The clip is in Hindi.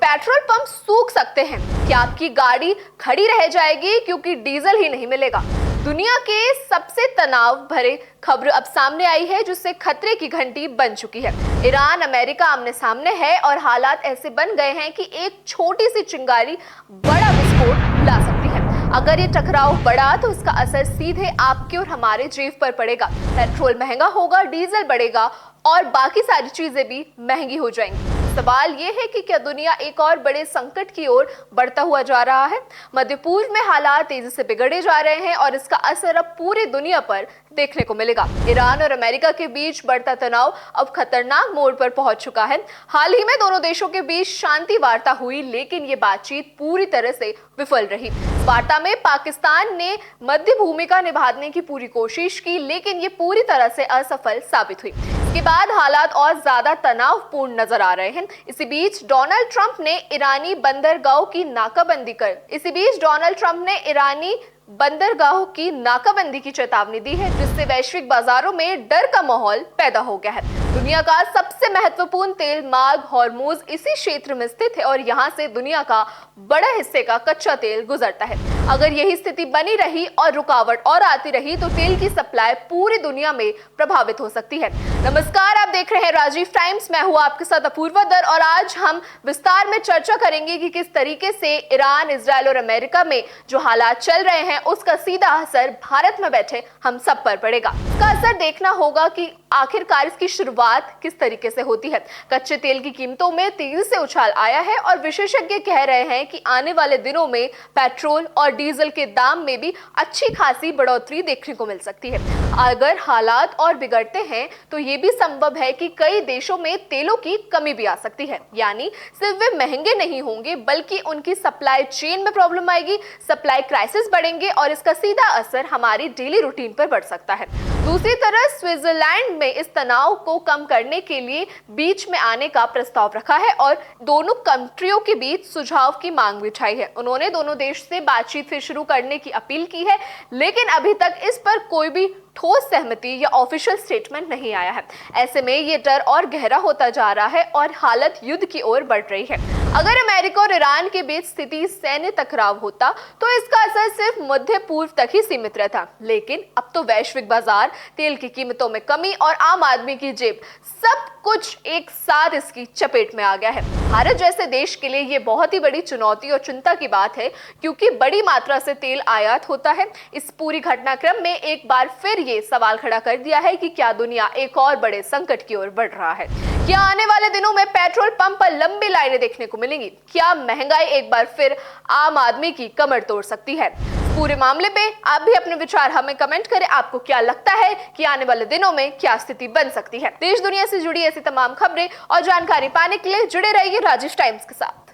पेट्रोल पंप सूख सकते हैं। क्या आपकी गाड़ी खड़ी रह जाएगी क्योंकि डीजल ही नहीं मिलेगा? दुनिया के सबसे तनाव भरे खबर अब सामने आई है जिससे खतरे की घंटी बन चुकी है। ईरान अमेरिका आमने सामने है और हालात ऐसे बन गए हैं कि एक छोटी सी चिंगारी बड़ा विस्फोट ला सकती है। अगर ये टकराव बढ़ा तो इसका असर सीधे आपके और हमारे जेब पर पड़ेगा। पेट्रोल महंगा होगा, डीजल बढ़ेगा और बाकी सारी चीजें भी महंगी हो जाएंगी। सवाल ये है कि क्या दुनिया एक और बड़े संकट की ओर बढ़ता हुआ जा रहा है? मध्य पूर्व में हालात तेजी से बिगड़े जा रहे हैं और इसका असर अब पूरी दुनिया पर देखने को मिलेगा। ईरान और अमेरिका के बीच बढ़ता तनाव अब खतरनाक मोड़ पर पहुंच चुका है। हाल ही में दोनों देशों के बीच शांति वार्ता हुई, लेकिन ये बातचीत पूरी तरह से विफल रही। वार्ता में पाकिस्तान ने मध्य भूमिका निभाने की पूरी कोशिश की, लेकिन ये पूरी तरह से असफल साबित हुई। इसके बाद हालात और ज्यादा तनावपूर्ण नजर आ रहे हैं। इसी बीच डोनाल्ड ट्रंप ने ईरानी बंदरगाहों की नाकाबंदी की चेतावनी दी है, जिससे वैश्विक बाजारों में डर का माहौल पैदा हो गया है। दुनिया का सबसे महत्वपूर्ण तेल मार्ग हॉर्मुज इसी क्षेत्र में स्थित है और यहाँ से दुनिया का बड़ा हिस्से का कच्चा तेल गुजरता है। अगर यही स्थिति बनी रही और रुकावट और आती रही तो तेल की सप्लाई पूरी दुनिया में प्रभावित हो सकती है। नमस्कार, आप देख रहे हैं राजीव टाइम्स। मैं हूं आपके साथ अपूर्वा दर और आज हम विस्तार में चर्चा करेंगे कि किस तरीके से ईरान, इजराइल और अमेरिका में जो हालात चल रहे हैं उसका सीधा असर भारत में बैठे हम सब पर पड़ेगा। इसका असर देखना होगा कि आखिरकार इसकी शुरुआत किस तरीके से होती है। कच्चे तेल की कीमतों में तेजी से उछाल आया है और विशेषज्ञ कह रहे हैं कि आने वाले दिनों में पेट्रोल और डीजल के दाम में भी अच्छी खासी बढ़ोतरी देखने को मिल सकती है। अगर हालात और बिगड़ते हैं तो ये भी संभव है कि कई देशों में तेलों की कमी भी आ सकती है। यानी सिर्फ वे महंगे नहीं होंगे बल्कि उनकी सप्लाई चेन में प्रॉब्लम आएगी, सप्लाई क्राइसिस बढ़ेंगे और इसका सीधा असर हमारी डेली रूटीन पर बढ़ सकता है। दूसरी तरफ स्विट्जरलैंड में इस तनाव को कम करने के लिए बीच में आने का प्रस्ताव रखा है और दोनों कंट्रियों के बीच सुझाव की मांग भी उठाई है। उन्होंने दोनों देश से बातचीत फिर शुरू करने की अपील की है, लेकिन अभी तक इस पर कोई भी ठोस सहमति या ऑफिशियल स्टेटमेंट नहीं आया है। ऐसे में ये डर और गहरा होता जा रहा है और हालत युद्ध की ओर बढ़ रही है। अगर अमेरिका और ईरान के बीच स्थिति सैन्य टकराव होता तो इसका असर सिर्फ मध्य पूर्व तक ही सीमित रहता, लेकिन अब तो वैश्विक बाजार, तेल की कीमतों में कमी और आम आदमी की जेब सब कुछ एक साथ इसकी चपेट में आ गया है। भारत जैसे देश के लिए ये बहुत ही बड़ी चुनौती और चिंता की बात है, क्योंकि बड़ी मात्रा से तेल आयात होता है। इस पूरी घटनाक्रम में एक बार फिर ये सवाल खड़ा कर दिया है कि क्या दुनिया एक और बड़े संकट की ओर बढ़ रहा है? क्या आने वाले दिनों में पेट्रोल पंप पर लंबी लाइनें देखने को मिलेंगी? क्या महंगाई एक बार फिर आम आदमी की कमर तोड़ सकती है? पूरे मामले पे आप भी अपने विचार हमें कमेंट करें। आपको क्या लगता है कि आने वाले दिनों में क्या स्थिति बन सकती है? देश दुनिया से जुड़ी ऐसी तमाम खबरें और जानकारी पाने के लिए जुड़े रहिए राजीव टाइम्स के साथ।